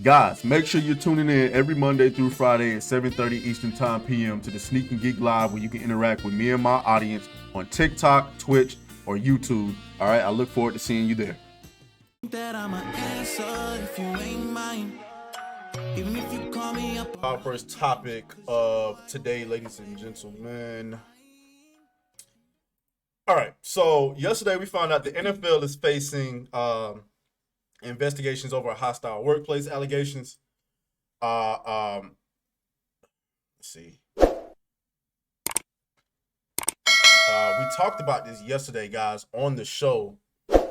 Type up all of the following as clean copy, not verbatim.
Guys, make sure you're tuning in every Monday through Friday at 7:30 Eastern Time PM to the Sneak and Geek Live, where you can interact with me and my audience on TikTok, Twitch, or YouTube. All right, I look forward to seeing you there. That I'm an answer if you ain't mine. Even if you call me up. Our first topic of today, ladies and gentlemen. All right, so yesterday we found out the NFL is facing investigations over hostile workplace allegations. Let's see. We talked about this yesterday, guys, on the show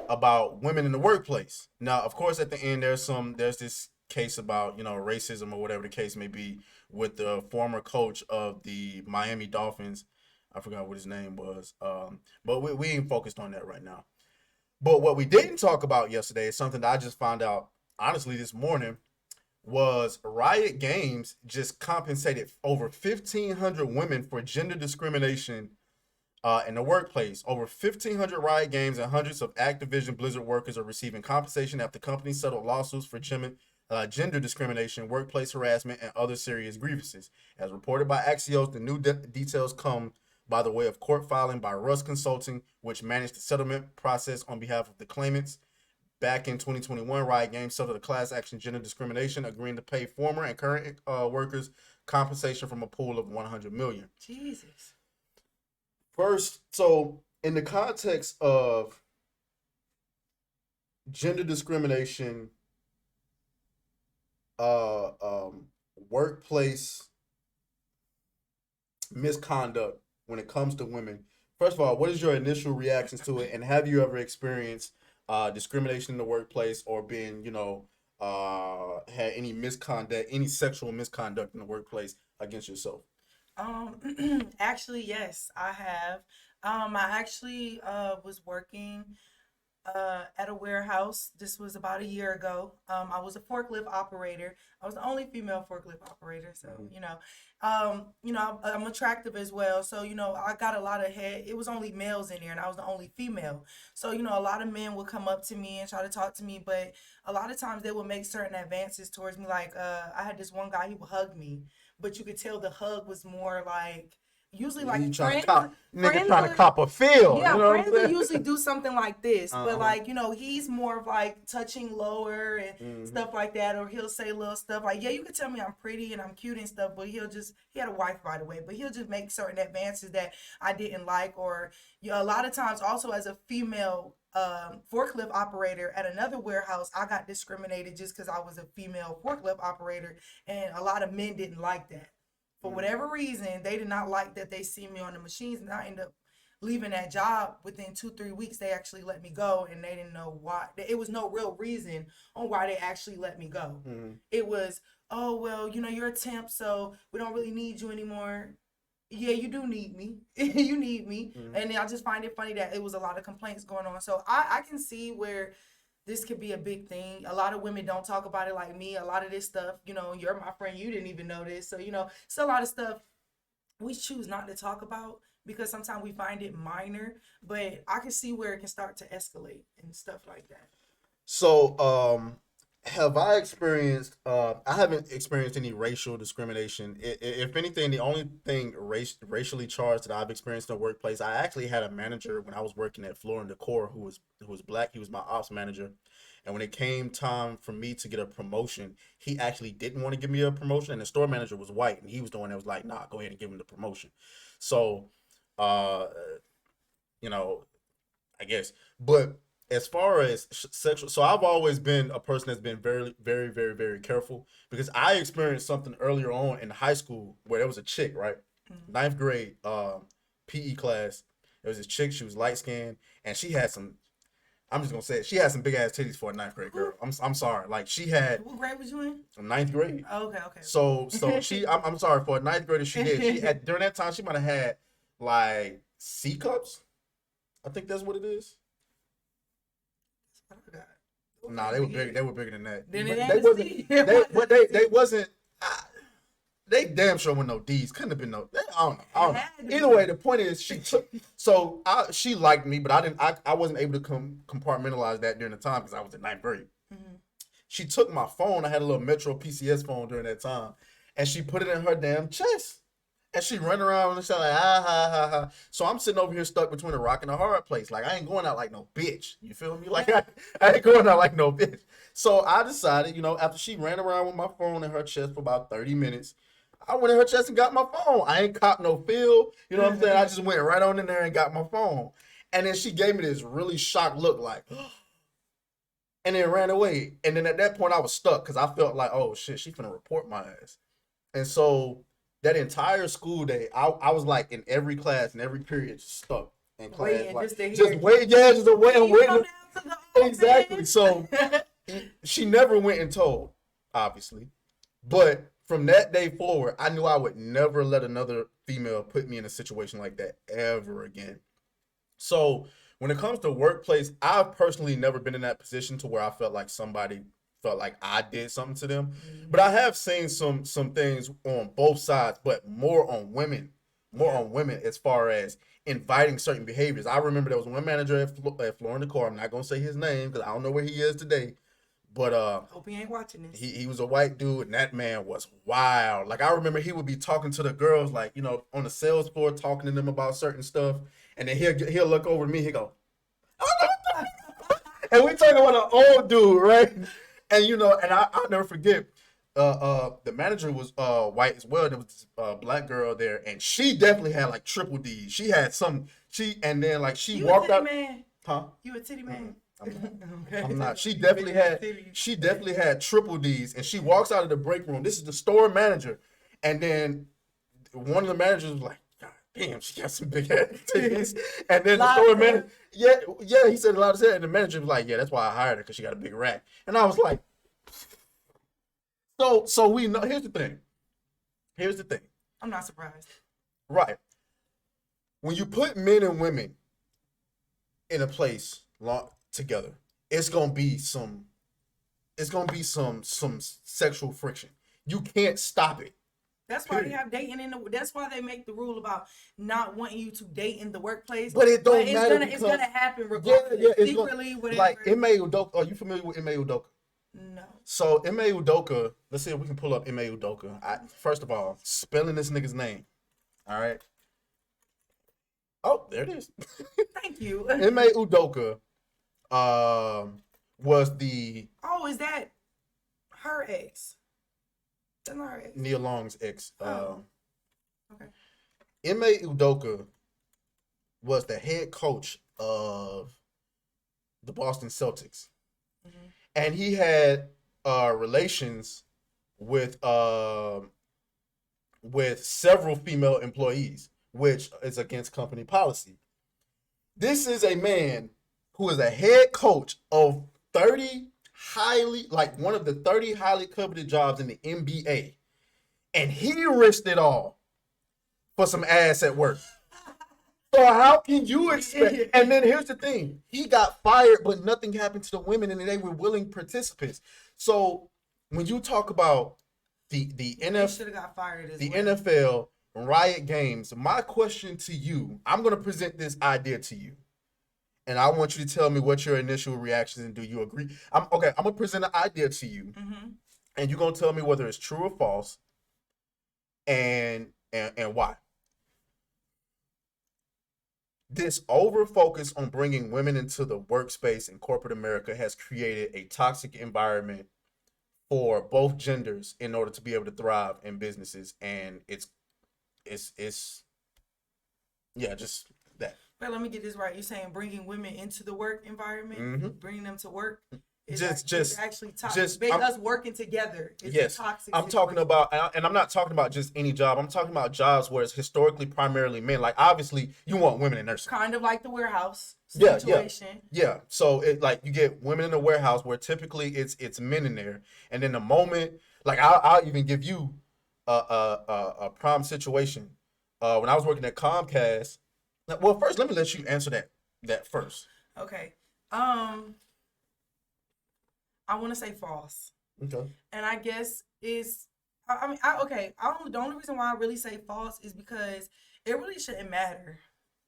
about women in the workplace. Now, of course, at the end, there's this case about, racism or whatever the case may be with the former coach of the Miami Dolphins. I forgot what his name was. But we ain't focused on that right now. But what we didn't talk about yesterday is something that I just found out, honestly, this morning, was Riot Games just compensated over 1,500 women for gender discrimination in the workplace. Over 1,500 Riot Games and hundreds of Activision Blizzard workers are receiving compensation after companies settled lawsuits for gender discrimination, workplace harassment, and other serious grievances. As reported by Axios, the new details come by the way of court filing by Russ Consulting, which managed the settlement process on behalf of the claimants. Back in 2021, Riot Games settled a class action gender discrimination, agreeing to pay former and current workers compensation from a pool of $100 million. Jesus. First, so in the context of gender discrimination, workplace misconduct when it comes to women, first of all, what is your initial reactions to it, and have you ever experienced discrimination in the workplace or been, had any misconduct, any sexual misconduct in the workplace against yourself? Actually, yes, I have. I actually was working at a warehouse. This was about a year ago. I was a forklift operator. I was the only female forklift operator, so I'm attractive as well. So I got a lot of head. It was only males in there, and I was the only female. So a lot of men would come up to me and try to talk to me, but a lot of times they would make certain advances towards me. Like I had this one guy, he would hug me, but you could tell the hug was more like. Usually, like Trying friends, trying to cop a feel. yeah, You know friends will usually do something like this, Uh-huh. but like he's more of like touching lower and stuff like that, or he'll say little stuff like, yeah, you can tell me I'm pretty and I'm cute and stuff, but he had a wife, by the way, but he'll just make certain advances that I didn't like, or a lot of times also as a female forklift operator at another warehouse, I got discriminated just because I was a female forklift operator, and a lot of men didn't like that. For whatever reason, they did not like that they see me on the machines, and I ended up leaving that job within 2-3 weeks. They actually let me go, and they didn't know why. It was no real reason on why they actually let me go. It was, oh, well, you're a temp, so we don't really need you anymore. Yeah, you do need me. You need me. And I just find it funny that it was a lot of complaints going on. So I can see where this could be a big thing. A lot of women don't talk about it like me. A lot of this stuff, you're my friend, you didn't even know this. So, it's a lot of stuff we choose not to talk about because sometimes we find it minor, but I can see where it can start to escalate and stuff like that. So, have I experienced? I haven't experienced any racial discrimination. If anything, the only thing racially charged that I've experienced in the workplace, I actually had a manager when I was working at Floor and Decor who was black. He was my ops manager, and when it came time for me to get a promotion, he actually didn't want to give me a promotion, and the store manager was white, and he was the one that was like, "Nah, go ahead and give him the promotion." So, I guess, but as far as sexual, so I've always been a person that's been very, very, very, very careful because I experienced something earlier on in high school where there was a chick, right? Ninth grade PE class. There was this chick, she was light skinned, and she had some, I'm just gonna say it, she had some big ass titties for a ninth grade girl. I'm sorry. Like she had What grade was you in? Ninth grade. Oh, okay. So I'm sorry, for a ninth grader, she did. She had during that time she might have had like C cups. I think that's what it is. I forgot. Nah, they were big. They were bigger than that. Then But it they ain't wasn't. C. They wasn't. They damn sure with no D's. Couldn't have been no. I don't know. It had to be. Either way, the point is she took. So she liked me, but I didn't. I wasn't able to compartmentalize that during the time because I was in ninth grade. She took my phone. I had a little Metro PCS phone during that time, and she put it in her damn chest. And she run around and she's like, ah, ha, ha, ha. So I'm sitting over here stuck between a rock and a hard place. Like, I ain't going out like no bitch. You feel me? Like, I ain't going out like no bitch. So I decided, after she ran around with my phone in her chest for about 30 minutes, I went in her chest and got my phone. I ain't caught no feel. You know what I'm saying? I just went right on in there and got my phone. And then she gave me this really shocked look like, and then ran away. And then at that point, I was stuck because I felt like, oh, shit, she finna report my ass. And so that entire school day, I was like in every class and every period just stuck in class. Waiting, like, just to hear just it. wait, yeah, just waiting. The Exactly. So she never went and told, obviously. But from that day forward, I knew I would never let another female put me in a situation like that ever again. So when it comes to workplace, I've personally never been in that position to where I felt like somebody felt like I did something to them. But I have seen some things on both sides, but more on women as far as inviting certain behaviors. I remember there was one manager at Florida Core. I'm not gonna say his name because I don't know where he is today. But hope he ain't watching this. he was a white dude, and that man was wild. Like, I remember he would be talking to the girls, like, on the sales floor, talking to them about certain stuff, and then he'll look over at me, he go, and we talking about an old dude, right? And and I'll never forget, the manager was white as well. There was this black girl there, and she definitely had like triple D's. She had some. And then like she walked out. Man? Huh? You a titty man? Okay. I'm not. She definitely had triple D's, and she walks out of the break room. This is the store manager, and then one of the managers was like, God damn, she got some big ass titties. And then the store manager, yeah, he said a lot of that, and the manager was like, yeah, that's why I hired her, because she got a big rack. And I was like, so we know. Here's the thing. I'm not surprised. Right. When you put men and women in a place together, it's gonna be some sexual friction. You can't stop it. That's why they have dating that's why they make the rule about not wanting you to date in the workplace. But it don't matter. It's gonna happen regardless. Yeah, secretly, whatever. Like Ime Udoka. Are you familiar with Ime Udoka? No. So Ime Udoka, let's see if we can pull up Ime Udoka. First of all, spelling this nigga's name. All right. Oh, there it is. Thank you. Ime Udoka was the... Oh, is that her ex? That's not her ex. Nia Long's ex. Okay. Ime Udoka was the head coach of the Boston Celtics. Mm-hmm. And he had relations with several female employees, which is against company policy. This is a man who is a head coach of one of the 30 highly coveted jobs in the NBA. And he risked it all for some ass at work. So how can you expect? And then here's the thing. He got fired, but nothing happened to the women, and they were willing participants. So when you talk about the NFL Riot games, my question to you, I'm going to present this idea to you. And I want you to tell me what your initial reactions and do you agree? I'm going to present an idea to you. Mm-hmm. And you're going to tell me whether it's true or false and why. This over focus on bringing women into the workspace in corporate America has created a toxic environment for both genders in order to be able to thrive in businesses. And it's just that. But let me get this right. You're saying bringing women into the work environment, mm-hmm. bringing them to work, is actually toxic. Us working together is toxic. I'm talking about, and I'm not talking about just any job. I'm talking about jobs where it's historically primarily men. Like, obviously, you want women in nursing. Kind of like the warehouse situation. Yeah. So you get women in the warehouse where typically it's men in there, and then the moment, like I'll even give you a prime situation. When I was working at Comcast. Well, first, let me let you answer that first. Okay. I want to say false. Okay. And I guess the only reason why I really say false is because it really shouldn't matter.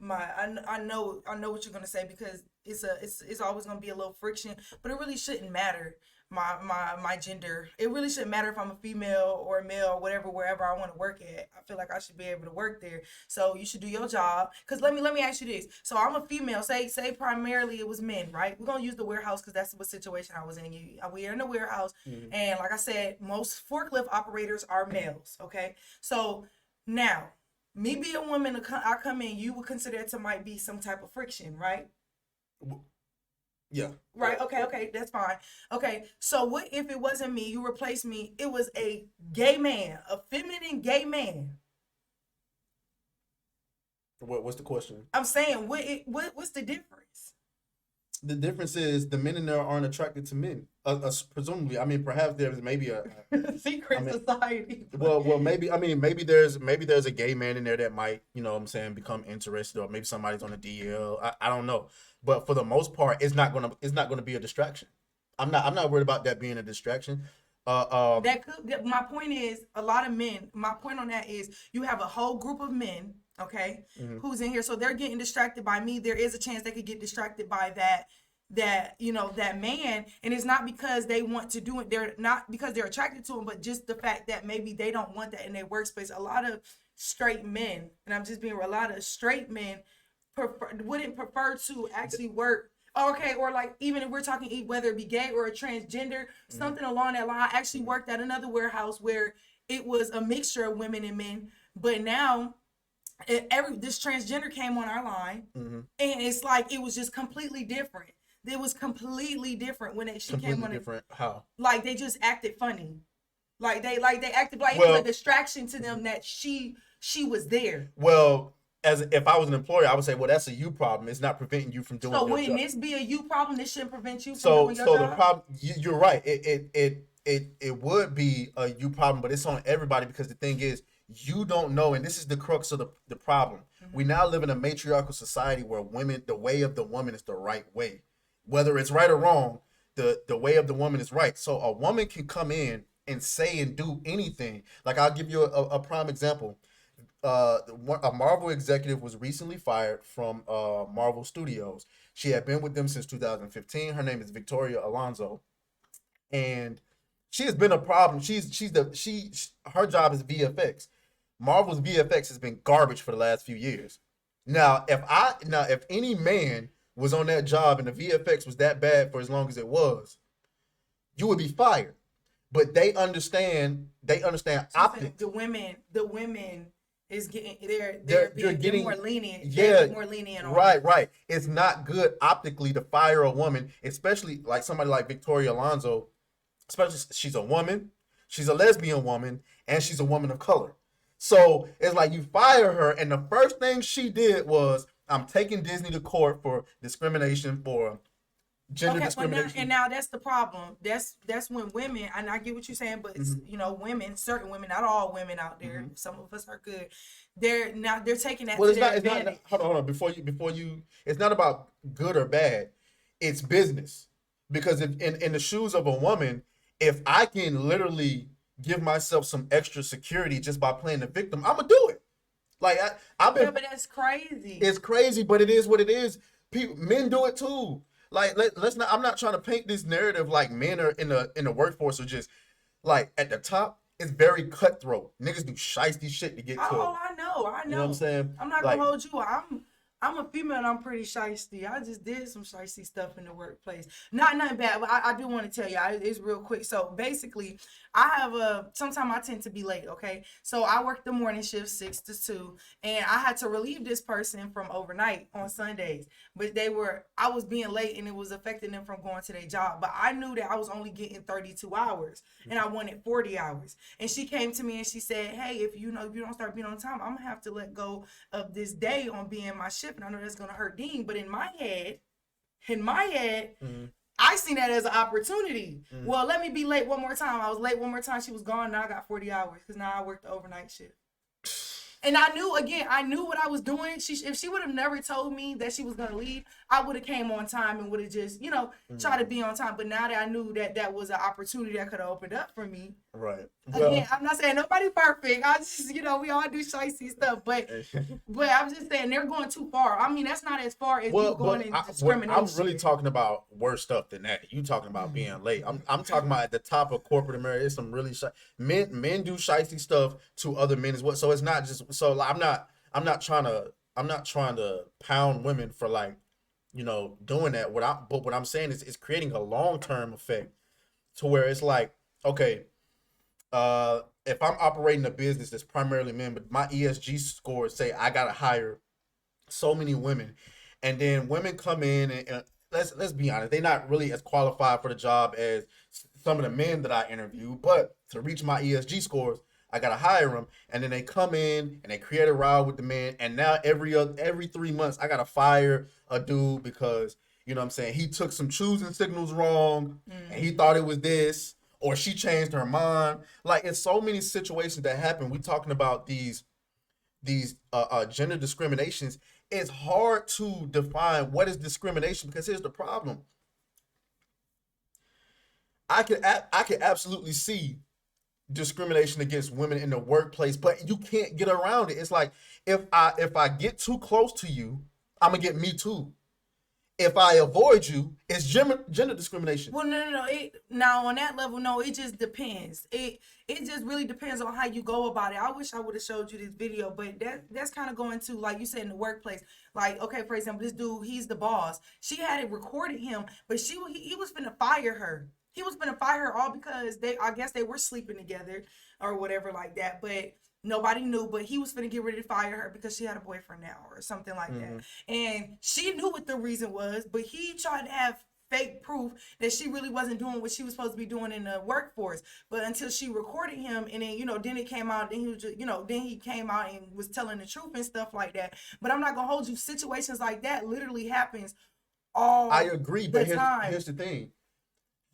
I know what you're gonna say, because it's always gonna be a little friction, but it really shouldn't matter. my gender. It really shouldn't matter if I'm a female or a male or whatever, wherever I want to work at. I feel like I should be able to work there. So you should do your job. Cause let me ask you this. So I'm a female. Say primarily it was men, right? We're gonna use the warehouse because that's what situation I was in. We're in the warehouse, and like I said, most forklift operators are males. Okay, so now me being a woman, I come in, you would consider it to might be some type of friction, right? Yeah. Right. Okay. That's fine. Okay. So what if it wasn't me? You replaced me. It was a gay man, a feminine gay man. What's the question? I'm saying, what's the difference? The difference is the men in there aren't attracted to men. Presumably, I mean, perhaps there's maybe a secret society. Well, maybe there's a gay man in there that might, you know what I'm saying, become interested, or maybe somebody's on a DL. I don't know. But for the most part, it's not gonna be a distraction. I'm not worried about that being a distraction. My point is, a lot of men. My point on that is, you have a whole group of men, okay, who's in here, so they're getting distracted by me. There is a chance they could get distracted by that man, and it's not because they want to do it. They're not because they're attracted to him, but just the fact that maybe they don't want that in their workspace. A lot of straight men, and I'm just being real, a lot of straight men wouldn't prefer to actually work. Okay, or like even if we're talking whether it be gay or a transgender, something along that line. I actually worked at another warehouse where it was a mixture of women and men, but now this transgender came on our line, and it's like it was just completely different. It was completely different when she came on. Different how? Like they just acted funny, like they acted like it was a distraction to them that she was there. Well, as if I was an employer, I would say, well, that's a you problem. It's not preventing you from doing your job. So wouldn't this be a you problem? This shouldn't prevent you from doing your job? So the problem, you're right. It would be a you problem, but it's on everybody, because the thing is, you don't know, and this is the crux of the problem. We now live in a matriarchal society where the way of the woman is the right way. Whether it's right or wrong, the way of the woman is right. So a woman can come in and say and do anything. Like, I'll give you a prime example. A Marvel executive was recently fired from Marvel Studios. She had been with them since 2015. Her name is Victoria Alonso, and she has been a problem. Her job is VFX. Marvel's VFX has been garbage for the last few years. Now, if any man was on that job and the VFX was that bad for as long as it was, you would be fired. But they understand optics. The women is getting they're more lenient. Yeah, more lenient on right. It's not good optically to fire a woman, especially like somebody like Victoria Alonso. Especially, she's a woman, she's a lesbian woman, and she's a woman of color. So it's like you fire her, and the first thing she did was, I'm taking Disney to court for discrimination, for gender discrimination. And now that's the problem. That's when women, and I get what you're saying, but it's, women, certain women, not all women out there. Some of us are good. They're taking that. Well, it's not. Hold on. Before you, it's not about good or bad. It's business. Because if in the shoes of a woman, if I can literally give myself some extra security just by playing the victim, I'm gonna do it. Like I've been. Yeah, but that's crazy. It's crazy, but it is what it is. Men do it too. Like let's not. I'm not trying to paint this narrative like men are in the workforce are just like at the top. It's very cutthroat. Niggas do shiesty shit to get to it. Oh, I know. You know what I'm saying? I'm not gonna hold you. I'm a female and I'm pretty shiesty. I just did some shiesty stuff in the workplace. Nothing bad, but I do want to tell you, it's real quick. So basically, I have sometimes I tend to be late, okay? So I work the morning shift 6 to 2, and I had to relieve this person from overnight on Sundays. But I was being late and it was affecting them from going to their job. But I knew that I was only getting 32 hours and I wanted 40 hours. And she came to me and she said, hey, if you don't start being on time, I'm gonna have to let go of this day on being my shift. And I know that's gonna hurt Dean, but in my head, I seen that as an opportunity. Well, let me be late one more time. I was late one more time. She was gone. Now I got 40 hours because now I worked the overnight shift. And I knew what I was doing. If she would have never told me that she was gonna leave, I would have came on time and would have just, tried to be on time. But now that I knew that was an opportunity that could have opened up for me, Right. Again, Well, I'm not saying nobody perfect. I just, we all do shicey stuff, but I'm just saying they're going too far. I mean, that's not as far as you well, going but in I'm really discrimination. talking about worse stuff than that. You talking about being late. I'm talking about at the top of corporate America. There's some really men do shicey stuff to other men as well. So it's not just so like, I'm not trying to pound women for like doing that. What I'm saying is it's creating a long term effect to where it's like, okay, if I'm operating a business that's primarily men, but my ESG scores say I gotta hire so many women, and then women come in and let's be honest, they're not really as qualified for the job as some of the men that I interview, but to reach my ESG scores, I gotta hire them, and then they come in and they create a row with the men, and now every 3 months I gotta fire a dude because what I'm saying, he took some choosing signals wrong, and he thought it was this, or she changed her mind. Like it's so many situations that happen. We talking about these gender discriminations. It's hard to define what is discrimination because here's the problem. I could absolutely see discrimination against women in the workplace, but you can't get around it. It's like if I get too close to you, I'm gonna get me too. If I avoid you, it's gender discrimination. Well, no. Now on that level, no. It just depends. It just really depends on how you go about it. I wish I would have showed you this video, but that's kind of going to, like you said, in the workplace. Like, okay, for example, this dude, he's the boss. She had it recorded him, but he was finna fire her. He was finna fire her all because I guess they were sleeping together or whatever like that. But nobody knew, but he was finna get ready to fire her because she had a boyfriend now or something like that. And she knew what the reason was, but he tried to have fake proof that she really wasn't doing what she was supposed to be doing in the workforce. But until she recorded him, and then then it came out, then he was just, then he came out and was telling the truth and stuff like that. But I'm not gonna hold you. Situations like that literally happens all I agree, the but time. here's the thing.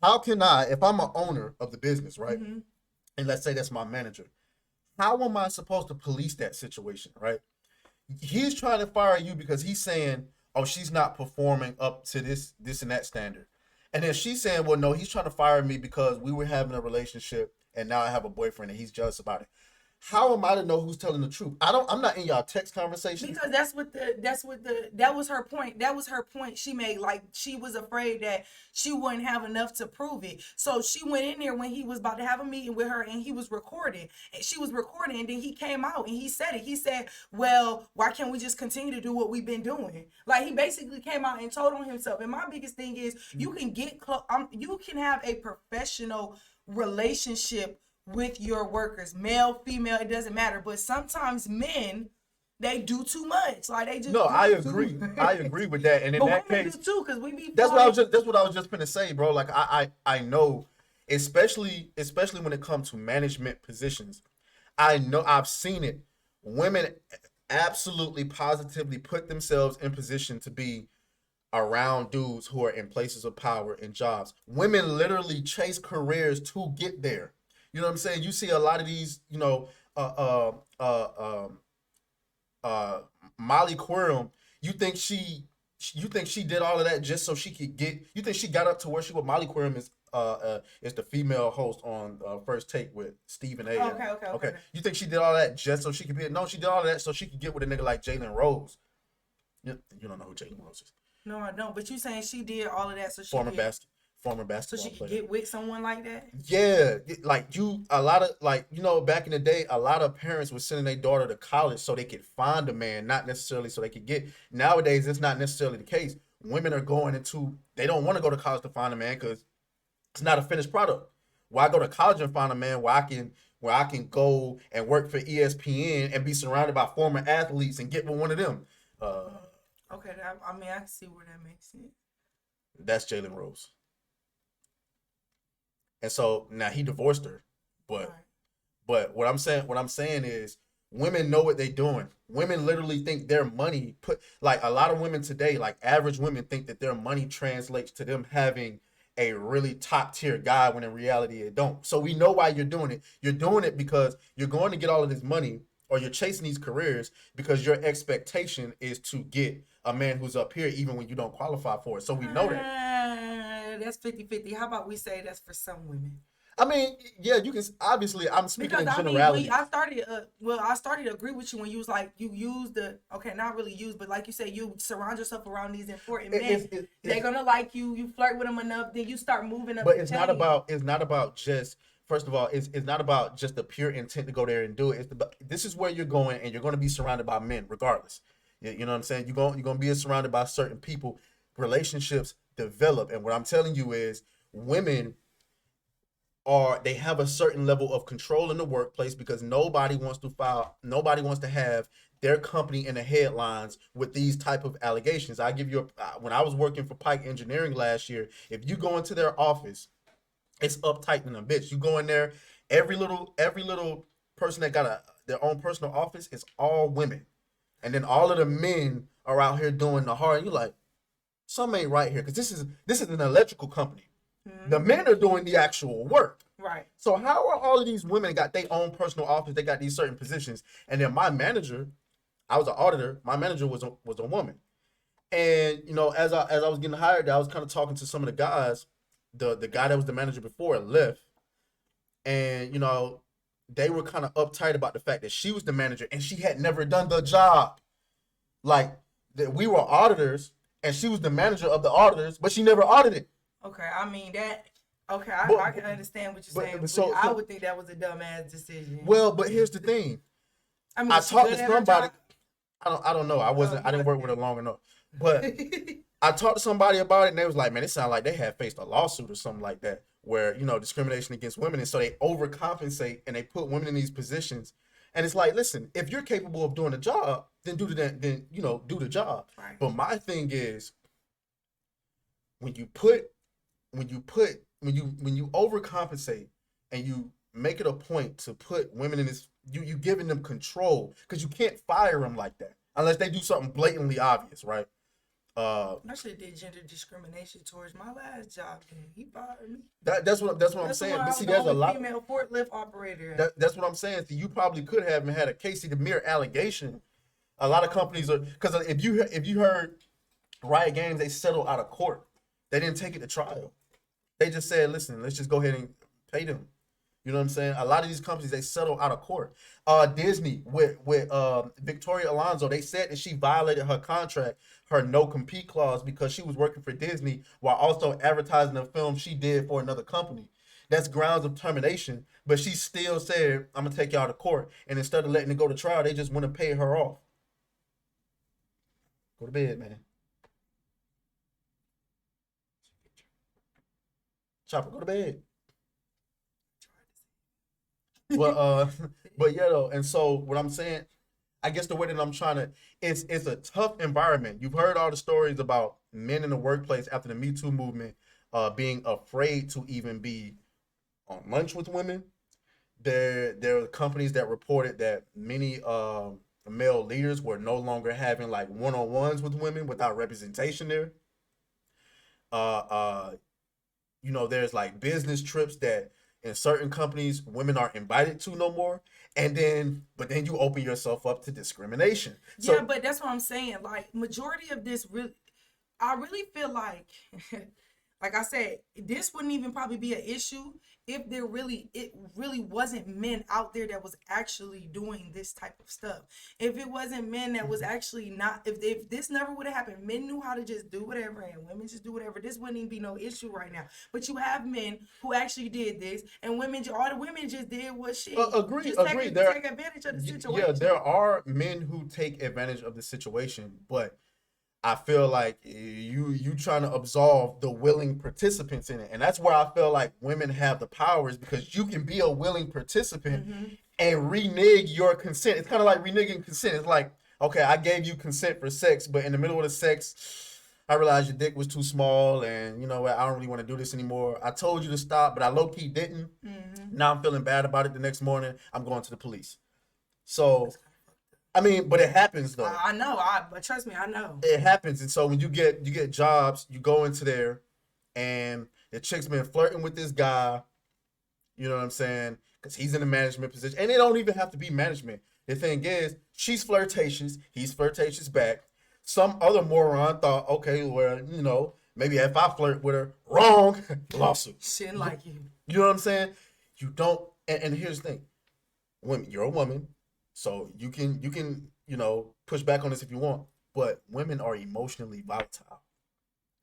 How can I, if I'm an owner of the business, right? And let's say that's my manager, how am I supposed to police that situation, right? He's trying to fire you because he's saying, oh, she's not performing up to this and that standard. And then she's saying, well, no, he's trying to fire me because we were having a relationship and now I have a boyfriend and he's jealous about it. How am I to know who's telling the truth? I'm not in y'all text conversation. Because that was her point. That was her point she made. Like, she was afraid that she wouldn't have enough to prove it. So she went in there when he was about to have a meeting with her and he was recording. And she was recording, and then he came out and he said it. He said, well, why can't we just continue to do what we've been doing? Like, he basically came out and told on himself. And my biggest thing is you can get you can have a professional relationship with your workers, male, female, it doesn't matter. But sometimes men, they do too much. Like, they just No, I agree. I agree with that. And in that case, do too, because we be. That's what I was just gonna say, bro. Like I know, especially when it comes to management positions, I know I've seen it. Women absolutely positively put themselves in position to be around dudes who are in places of power and jobs. Women literally chase careers to get there. You know what I'm saying? You see a lot of these, Molly Quirm. You think she did all of that just so she could get? You think she got up to where she was? Molly Quirm is the female host on First Take with Stephen A. Okay. You think she did all that just so she could be? No, she did all of that so she could get with a nigga like Jalen Rose. You don't know who Jalen Rose is? No, I don't. But you saying she did all of that so she Former so basketball she could player. get with someone like that? Yeah, like a lot of back in the day, a lot of parents were sending their daughter to college so they could find a man, not necessarily so they could get. Nowadays, it's not necessarily the case. Women are they don't want to go to college to find a man because it's not a finished product. Why go to college and find a man where I can go and work for ESPN and be surrounded by former athletes and get with one of them? Okay, I mean, I can see where that makes sense. That's Jalen Rose. And so now he divorced her, but what I'm saying is women know what they're doing. Women literally think their money like a lot of women today, like average women think that their money translates to them having a really top tier guy when in reality it don't. So we know why you're doing it. You're doing it because you're going to get all of this money or you're chasing these careers because your expectation is to get a man who's up here even when you don't qualify for it. So we know that. That's 50-50. How about we say that's for some women? I mean, yeah, you can obviously. I'm speaking Because in I mean, generality. I started to agree with you when you was like, you use not really use, but like you said, you surround yourself around these important men. They're gonna like you. You flirt with them enough, then you start moving up. But the it's chain. not about. It's not about just. First of all, it's not about just the pure intent to go there and do it. This is where you're going, and you're going to be surrounded by men, regardless. You know what I'm saying? You're going to be surrounded by certain people. Relationships develop, and what I'm telling you is, women they have a certain level of control in the workplace because nobody wants to have their company in the headlines with these type of allegations. I give you when I was working for Pike Engineering last year, if you go into their office, it's uptight than a bitch. You go in there, every little person that got their own personal office is all women, and then all of the men are out here doing the hard. And you're like, something ain't right here, because this is an electrical company. The men are doing the actual work. Right. So how are all of these women got their own personal office? They got these certain positions, and then my manager, I was an auditor. My manager was a woman, and as I was getting hired, I was kind of talking to some of the guys. The guy that was the manager before left, and they were kind of uptight about the fact that she was the manager and she had never done the job. Like that, we were auditors, and she was the manager of the auditors, but she never audited. Okay, I mean that. Okay, I can understand what you're saying. So I would think that was a dumbass decision. Well, but here's the thing. I mean, I talked to somebody. Job? I don't know. I didn't work with her long enough. But I talked to somebody about it, and they was like, man, it sounded like they had faced a lawsuit or something like that, where discrimination against women, and so they overcompensate and they put women in these positions. And it's like, listen, if you're capable of doing the job, then do the job. Right. But my thing is, when you overcompensate and you make it a point to put women in this, you giving them control, because you can't fire them like that unless they do something blatantly obvious, right? I should have did gender discrimination towards my last job. He fired me. That's what I'm saying. But see, there's a lot female forklift operator. That's what I'm saying. See, you probably could have had a case. See, the mere allegation. A lot of companies are, because if you heard Riot Games, they settled out of court. They didn't take it to trial. They just said, listen, let's just go ahead and pay them. You know what I'm saying? A lot of these companies, they settle out of court. Disney with Victoria Alonso, they said that she violated her contract, her no compete clause, because she was working for Disney while also advertising a film she did for another company. That's grounds of termination. But she still said, I'm gonna take y'all to court. And instead of letting it go to trial, they just want to pay her off. Go to bed, man. Chopper, go to bed. But yeah, though. And so what I'm saying, I guess the way that I'm trying to, it's a tough environment. You've heard all the stories about men in the workplace after the Me Too movement being afraid to even be on lunch with women. There are companies that reported that many male leaders were no longer having like one-on-ones with women without representation there. There's like business trips that in certain companies women aren't invited to no more, but then you open yourself up to discrimination. Yeah, but that's what I'm saying. Like, majority of this I really feel like like I said, this wouldn't even probably be an issue if it really wasn't men out there that was actually doing this type of stuff. If it wasn't men that was actually not, if this never would have happened, men knew how to just do whatever and women just do whatever, this wouldn't even be no issue right now. But you have men who actually did this, and all the women just did what shit. Agree. Take advantage of the situation. Yeah, there are men who take advantage of the situation, but I feel like you trying to absolve the willing participants in it. And that's where I feel like women have the powers, because you can be a willing participant and renege your consent. It's kind of like reneging consent. It's like, okay, I gave you consent for sex, but in the middle of the sex, I realized your dick was too small, and you know what, I don't really want to do this anymore. I told you to stop, but I low-key didn't. Now I'm feeling bad about it the next morning. I'm going to the police. So I mean, but it happens though. I know. But trust me, I know. It happens, and so when you get jobs, you go into there, and the chick's been flirting with this guy. You know what I'm saying? Because he's in a management position, and it don't even have to be management. The thing is, she's flirtatious. He's flirtatious back. Some other moron thought, okay, well, maybe if I flirt with her, wrong, lawsuit. Shouldn't like you. You know what I'm saying? You don't, and here's the thing, women, you're a woman, so you can push back on this if you want, but women are emotionally volatile.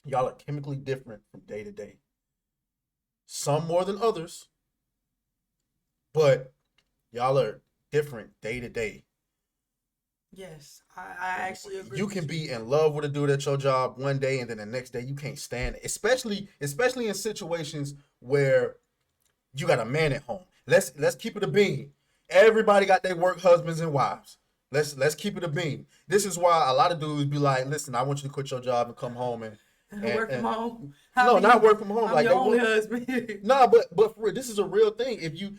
Y'all are chemically different from day to day. Some more than others, but y'all are different day to day. Yes, I actually agree. You with can be in love with a dude at your job one day, and then the next day you can't stand it. Especially in situations where you got a man at home. Let's keep it a bean. Everybody got their work husbands and wives. Let's keep it a bean. This is why a lot of dudes be like, listen, I want you to quit your job and come home and work from home. No, not work from home. I'm Like your they only work. husband. Nah, but for real, this is a real thing. If you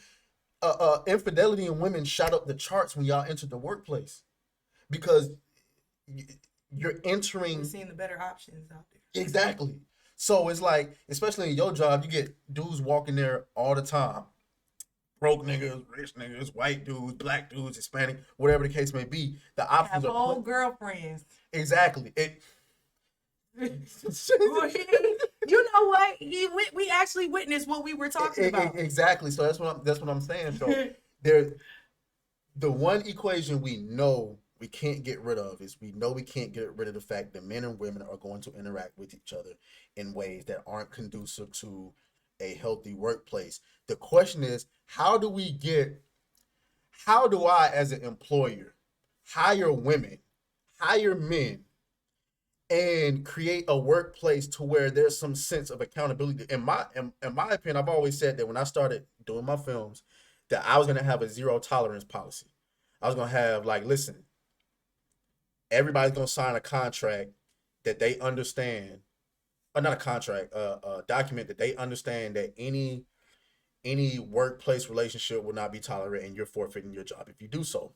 infidelity in women shot up the charts when y'all entered the workplace because you're We're entering seeing the better options out there. exactly. So it's like, especially in your job, you get dudes walking there all the time. Broke niggas, rich niggas, white dudes, black dudes, Hispanic, whatever the case may be. The options Have are old girlfriends. exactly. You know what? We actually witnessed what we were talking about. Exactly. So that's what I'm saying. So there, the one equation we know we can't get rid of is we know we can't get rid of the fact that men and women are going to interact with each other in ways that aren't conducive to a healthy workplace. The question is, how do I, as an employer, hire women, hire men, and create a workplace to where there's some sense of accountability? In my opinion, I've always said that when I started doing my films, that I was gonna have a zero tolerance policy. I was gonna have like, listen, everybody's gonna sign a contract that they understand, or not a contract, a document that they understand that any workplace relationship will not be tolerated, and you're forfeiting your job if you do so.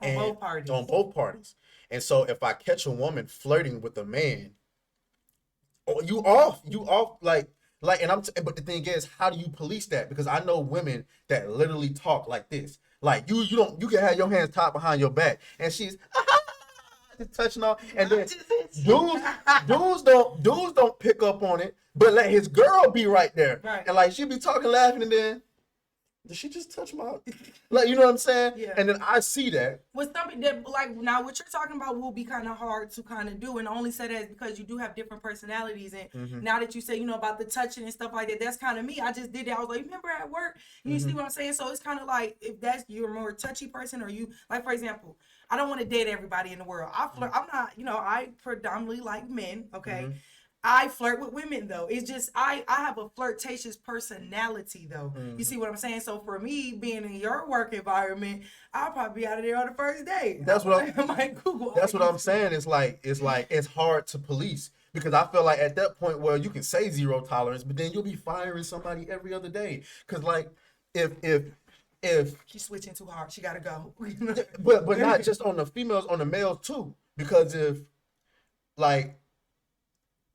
On both parties. On both parties. And so if I catch a woman flirting with a man, oh, you off, but the thing is, how do you police that? Because I know women that literally talk like this. Like you can have your hands tied behind your back, and she's just touching off, and then dudes don't pick up on it, but let his girl be right there, right. And like she be talking, laughing, and then did she just touch my like, you know what I'm saying? Yeah. And then I see that. With something that, like, now what you're talking about will be kind of hard to kind of do, and I only say that because you do have different personalities, and now that you say, about the touching and stuff like that, that's kind of me. I just did that. I was like, remember at work? You see what I'm saying? So it's kind of like, if that's, you're a more touchy person, or you, like, for example, I don't want to date everybody in the world. I flirt. I'm not, I predominantly like men, okay? I flirt with women though. It's just I have a flirtatious personality though. You see what I'm saying? So for me, being in your work environment, I'll probably be out of there on the first day. That's what I'm saying. It's like it's hard to police, because I feel like at that point, well, you can say zero tolerance, but then you'll be firing somebody every other day. Because like if she's switching too hard, she gotta go. but not just on the females, on the males too. Because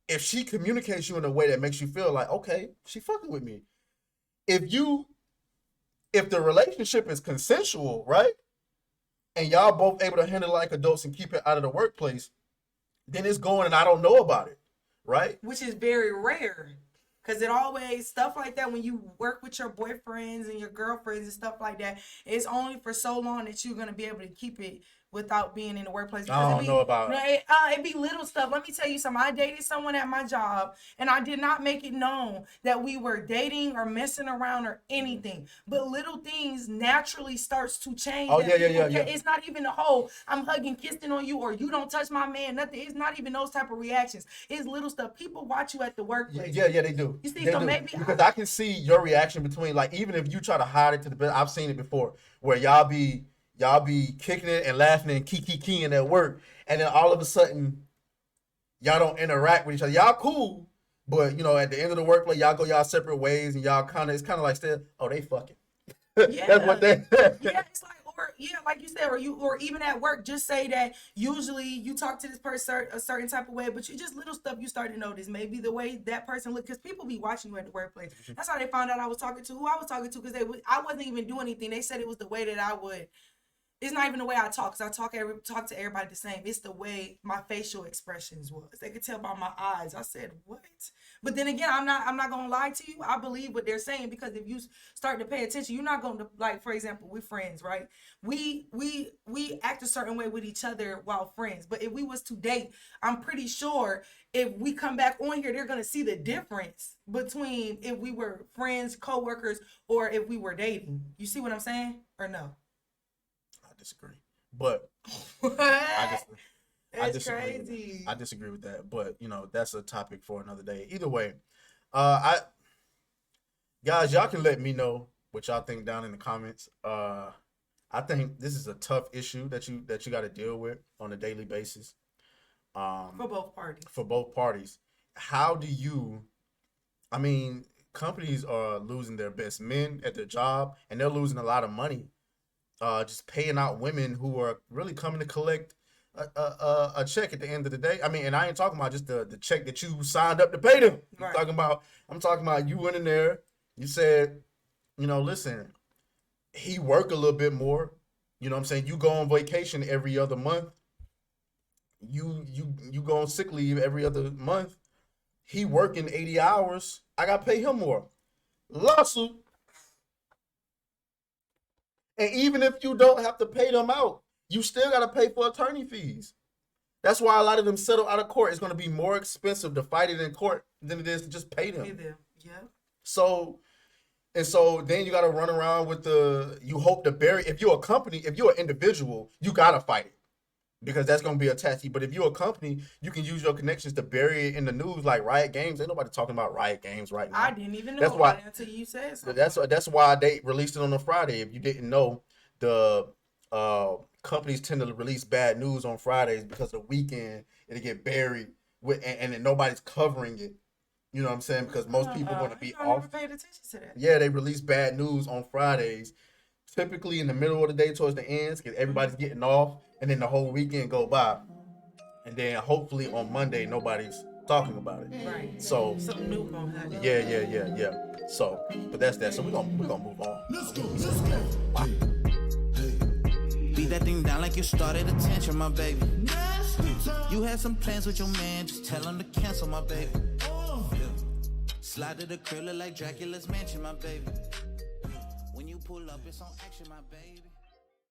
if she communicates you in a way that makes you feel like, okay, she fucking with me. If the relationship is consensual, right? And y'all both able to handle it like adults and keep it out of the workplace, then it's going and I don't know about it, right? Which is very rare. Because it always, stuff like that, when you work with your boyfriends and your girlfriends and stuff like that, it's only for so long that you're going to be able to keep it without being in the workplace. I don't know about it. It be little stuff. Let me tell you something. I dated someone at my job, and I did not make it known that we were dating or messing around or anything. But little things naturally starts to change. Oh, yeah. It's not even the whole, I'm hugging, kissing on you, or you don't touch my man, nothing. It's not even those type of reactions. It's little stuff. People watch you at the workplace. Yeah, they do. You see, they so do. maybe because I can see your reaction between, like, even if you try to hide it to the best. I've seen it before where y'all be kicking it and laughing and keying at work, and then all of a sudden y'all don't interact with each other. Y'all cool, but at the end of the workplace, y'all go y'all separate ways, and y'all it's kind of like still, oh, they fucking. Yeah. That's what they. Yeah, it's like, like you said, or even at work, just say that usually you talk to this person a certain type of way, but you just little stuff you start to notice. Maybe the way that person look, because people be watching you at the workplace. That's how they found out I was talking to who I was talking to, because I wasn't even doing anything. They said it was the way that I would. it's not even the way I talk, because I talk to everybody the same. It's the way my facial expressions was. They could tell by my eyes. I said, what? But then again, I'm not gonna lie to you. I believe what they're saying, because if you start to pay attention, you're not going to, like, for example, we're friends, right? We act a certain way with each other while friends. But if we was to date, I'm pretty sure if we come back on here, they're gonna see the difference between if we were friends, co-workers, or if we were dating. You see what I'm saying? Or no? I disagree, but What? I It's disagree. crazy. I disagree with that, but that's a topic for another day. Either way, guys, y'all can let me know what y'all think down in the comments. I think this is a tough issue that you got to deal with on a daily basis. For both parties. For both parties, how do you? I mean, companies are losing their best men at their job, and they're losing a lot of money, just paying out women who are really coming to collect a check at the end of the day. I mean, and I ain't talking about just the check that you signed up to pay them. Right. I'm talking about you went in there, you said, listen, he work a little bit more. You know what I'm saying? You go on vacation every other month. You go on sick leave every other month. He working 80 hours. I got to pay him more. Lawsuit. And even if you don't have to pay them out, you still got to pay for attorney fees. That's why a lot of them settle out of court. It's going to be more expensive to fight it in court than it is to just pay them. Yeah. So then you got to run around with you hope to bury, if you're a company, if you're an individual, you got to fight it, because that's going to be attached to you. But if you're a company, you can use your connections to bury it in the news, like Riot Games. Ain't nobody talking about Riot Games right now. I didn't even know That's why, until you said something. That's why they released it on a Friday. If you didn't know, the companies tend to release bad news on Fridays because the weekend it'll get buried and then nobody's covering it. You know what I'm saying? Because most people want to be I off. never paid attention to that. Yeah, they release bad news on Fridays, typically in the middle of the day towards the ends, because everybody's getting off, and then the whole weekend go by, and then hopefully on Monday nobody's talking about it. Right. So something new gonna happen. Yeah. So, but that's that. So we're gonna move on. Let's go. Beat that thing down like you started attention, my baby. You had some plans with your man, just tell him to cancel, my baby. Slide to the crib, look like Dracula's mansion, my baby. When you pull up, it's on action, my baby.